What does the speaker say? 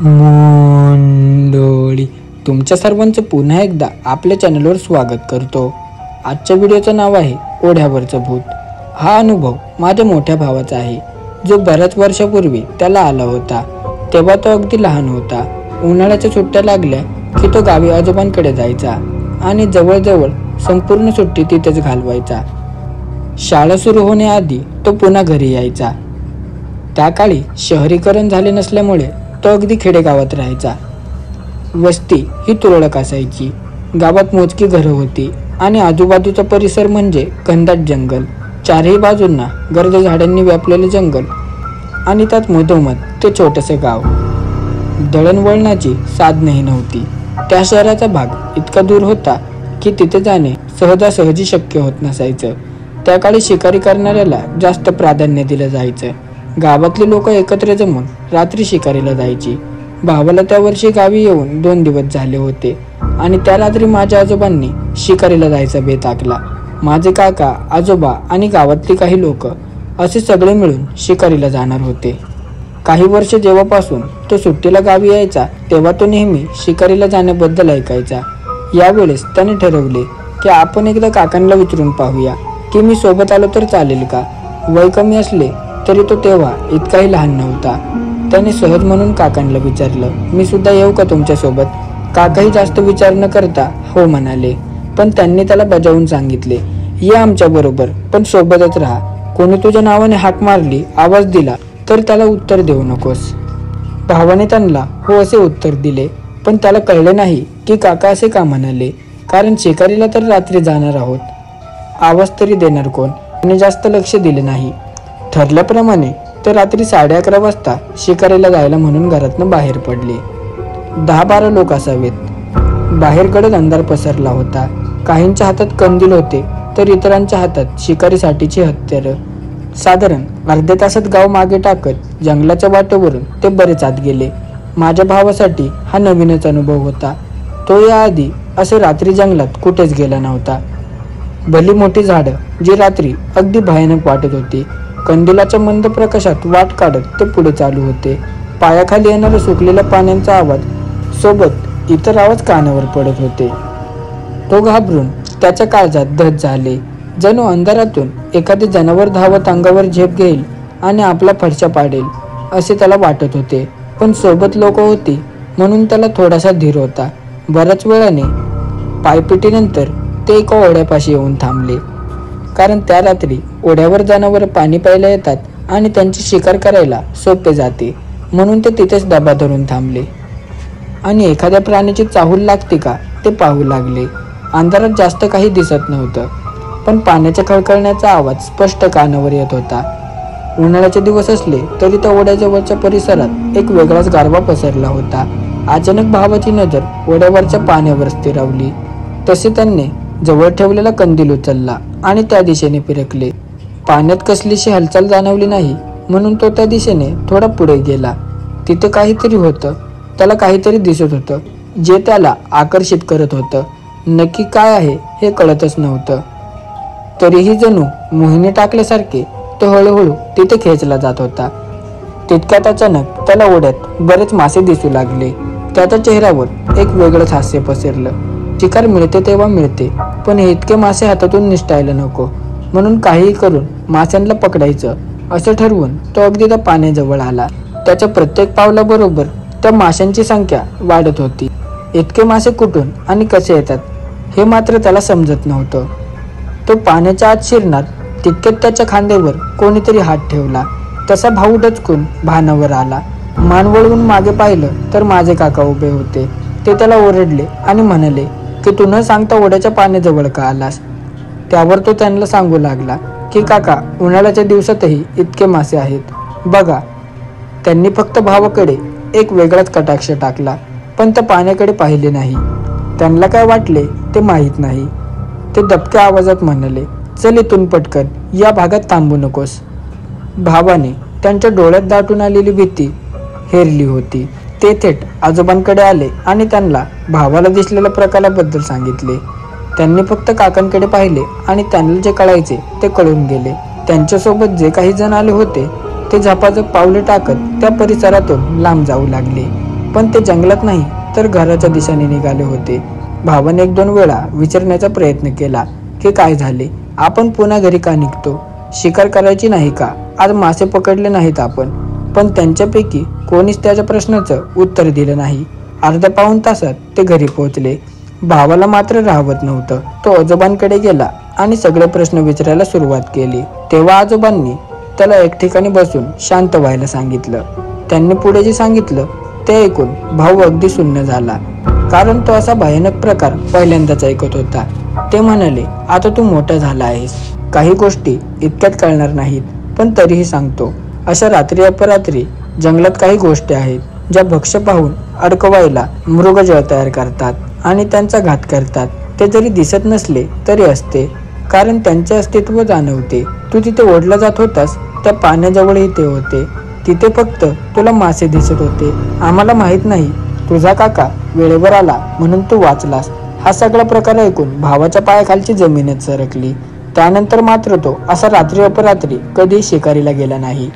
मंडळी, तुमच्या सर्वांचं पुन्हा एकदा आपल्या चॅनलवर स्वागत करतो। आजच्या व्हिडिओचं नाव आहे ओढ्यावरचं भूत। हा अनुभव माझ्या मोठ्या भावाचा आहे, जो बऱ्याच वर्षापूर्वी त्याला आला होता। तेव्हा तो अगदी लहान होता। उन्हाळ्याच्या सुट्ट्या लागल्या की तो गावी आजोबांकडे जायचा आणि जवळजवळ संपूर्ण सुट्टी तिथेच घालवायचा। शाळा सुरू होण्याआधी तो पुन्हा घरी यायचा। त्या काळी शहरीकरण झाले नसल्यामुळे तो अगदी खेडेगावात राहायचा। वस्ती ही तुरळक असायची। गावात मोजकी घरं होती आणि आजूबाजूचा परिसर म्हणजे घनदाट जंगल। चारही बाजूंना गर्द झाडांनी व्यापलेले जंगल आणि त्यात मधोमध ते छोटेसे गाव। दळणवळणाची साधनेही नव्हती। त्या शहराचा भाग इतका दूर होता की तिथे जाणे सहजासहजी शक्य होत नसायचं। त्या काळी शिकारी करणाऱ्याला जास्त प्राधान्य दिलं जायचं। गावातली लोक एकत्र जमून रात्री शिकारीला जायची। भावाला त्या वर्षी गावी येऊन 2 दिवस झाले होते आणि त्या रात्री माझ्या आजोबांनी शिकारीला जायचा बेत आखला। माझे काका, आजोबा आणि गावातली काही लोक असे सगळे मिळून शिकारीला जाणार होते। काही वर्ष जेव्हापासून तो सुट्टीला गावी यायचा तेव्हा तो नेहमी शिकारीला जाण्याबद्दल ऐकायचा। यावेळेस त्याने ठरवले की आपण एकदा काकांना विचारून पाहूया की मी सोबत आलो तर चालेल का। वय कमी असले तरी तो तेव्हा इतकाही लहान नव्हता। त्याने सहज म्हणून काकांना विचारलं, मी सुद्धा येऊ का तुमच्या सोबत? काकाही जास्त विचार न करता हो म्हणाले, पण त्यांनी त्याला बजावून सांगितले, ये आमच्या बरोबर, पण सोबतच राहा। कोणी तुझ्या नावाने हाक मारली, आवाज दिला तर त्याला उत्तर देऊ नकोस। भावाने त्यांना हो असे उत्तर दिले, पण त्याला कळले नाही की काका असे का म्हणाले, कारण शिकारीला तर रात्री जाणार आहोत, आवाज तरी देणार कोण? त्याने जास्त लक्ष दिले नाही। ठरल्याप्रमाणे ते रात्री 11:30 वाजता शिकारीला जायला म्हणून घरातून बाहेर पडले। 10-12 लोक असावेत। बाहेर गडद अंधार पसरला होता। काहींच्या हातात कंदील होते तर इतरांच्या हातात शिकारीसाठीची हत्यारं। साधारण अर्ध्या तासात गाव मागे टाकत जंगलाच्या वाटेवरून ते बरेच आत गेले। माझ्या भावासाठी हा नवीनच अनुभव होता। तो याआधी असे रात्री जंगलात कुठेच गेला नव्हता। भली मोठी झाडं जी रात्री अगदी भयानक वाटत होती। कंदिलाच्या मंद प्रकाशात वाट काढत ते पुढे चालू होते। पायाखाली येणारा सुकलेल्या पाण्याचा आवाज सोबत इतर आवाज कानावर पडत होते। तो घाबरून त्याच्या काळजात धड झाले, जणू अंधारातून एखादे जनावर धावत अंगावर झेप घेईल आणि आपला फडशा पाडेल असे त्याला वाटत होते। पण सोबत लोक होती म्हणून त्याला थोडासा धीर होता। बऱ्याच वेळाने पायपिटीनंतर ते एका ओढ्यापाशी येऊन थांबले, कारण त्या रात्री ओढ्यावर जनावर पाणी प्यायला येतात आणि त्यांची शिकार करायला सोपे जाते, म्हणून ते तिथेच डबा धरून थांबले आणि एखाद्या प्राण्याची चाहूल लागते का ते पाहू लागले। अंधारात जास्त काही दिसत नव्हतं, पण पाण्याच्या खळखळण्याचा आवाज स्पष्ट कानावर येत होता। उन्हाळ्याचे दिवस असले तरी त्या ओढ्याजवळच्या परिसरात एक वेगळाच गारवा पसरला होता। अचानक भावाची नजर ओढ्यावरच्या पाण्यावर स्थिरावली। तसे त्यांनी जवळ ठेवलेला कंदील उचलला आणि त्या दिशेने फिरकले। पाण्यात कसलीशी हालचाल जाणवली नाही म्हणून तो त्या दिशेने थोडा पुढे गेला। तिथे काहीतरी होतं, त्याला काहीतरी दिसत होतं जे त्याला आकर्षित करत होतं। नक्की काय आहे हे कळतच नव्हतं। तरीही जणू मोहिनी टाकल्यासारखे तो हळूहळू तिथे खेचला जात होता। तितक्यात अचानक त्याला ओढ्यात बरेच मासे दिसू लागले। त्याच्या चेहऱ्यावर एक वेगळंच हास्य पसरलं। शिकार मिळते तेव्हा मिळते, पण इतके मासे हातातून निसटायला नको, म्हणून काहीही करून माशांना पकडायचं असं ठरवून तो अगदी त्या पाण्याजवळ आला। त्याच्या प्रत्येक पावलाबरोबर त्या माशांची संख्या वाढत होती। इतके मासे कुठून आणि कसे येतात हे मात्र त्याला समजत नव्हतं। तो पाण्याच्या आत शिरणार तितक्यात त्याच्या खांद्यावर कोणीतरी हात ठेवला। तसा भाऊ डचकून भानावर आला। मान वळवून मागे पाहिलं तर माझे काका उभे होते। ते त्याला ओरडले आणि म्हणाले की तू न सांगता ओढ्याच्या पाण्याजवळ का आलास? त्यावर तो त्यांना सांगू लागला की काका, उन्हाळ्याच्या दिवसातही इतके मासे आहेत बघा। त्यांनी फक्त भावाकडे एक वेगळाच कटाक्ष टाकला, पण त्या पाण्याकडे पाहिले नाही। त्यांना काय वाटले ते माहीत नाही। ते दबक्या आवाजात म्हणाले, चल इथून पटकन, या भागात थांबू नकोस। भावाने त्यांच्या डोळ्यात दाटून आलेली भीती हेरली होती। ते थेट आजोबांकडे आले आणि त्यांना भावाला दिसलेल्या प्रकाराबद्दल सांगितले। त्यांनी फक्त काकांकडे पाहिले आणि त्यांना जे कळायचे ते कळून गेले। त्यांच्यासोबत जे काही जण आले होते ते झपाझप पावले टाकत त्या परिसरातून लांब जाऊ लागले। पण ते जंगलात नाही तर घराच्या दिशेने निघाले होते. भावाने 1-2 वेळा विचारण्याचा प्रयत्न केला की काय झाले, आपण पुन्हा घरी का निघतो, शिकार करायची नाही का, आज मासे पकडले नाहीत आपण. पण त्यांच्यापैकी कोणीच त्याच्या प्रश्नाचं उत्तर दिलं नाही. अर्ध्या पाऊण तासात ते घरी पोहोचले. भावाला मात्र राहवत नव्हतं. तो आजोबांकडे गेला आणि सगळे प्रश्न विचारायला सुरुवात केली. तेव्हा आजोबांनी त्याला एक ठिकाणी बसून शांत व्हायला सांगितलं. त्यांनी पुढे जे सांगितलं ते ऐकून भाऊ अगदी शून्य झाला, कारण तो असा भयानक प्रकार पहिल्यांदाच ऐकत होता. ते म्हणाले, आता तू मोठा झाला आहेस, काही गोष्टी इतक्यात कळणार नाहीत, पण तरीही सांगतो. अशा रात्री अपरात्री जंगलात काही गोष्टी आहेत ज्या भक्ष्य पाहून अडकवायला मृगजळ तयार करतात आणि त्यांचा घात करतात. ते जरी दिसत नसले तरी असते, कारण त्यांचे अस्तित्व जाणवते. तू तिथे ओढला जात होतास त्या पाण्याजवळही ते होते. तिथे फक्त तुला मासे दिसत होते. आम्हाला माहित नाही, तुझा काका वेळेवर आला म्हणून तू वाचलास. हा सगळा प्रकार ऐकून भावाच्या पायाखालची जमीनच सरकली. त्यानंतर मात्र तो असा रात्री अपरात्री कधी शिकारीला गेला नाही.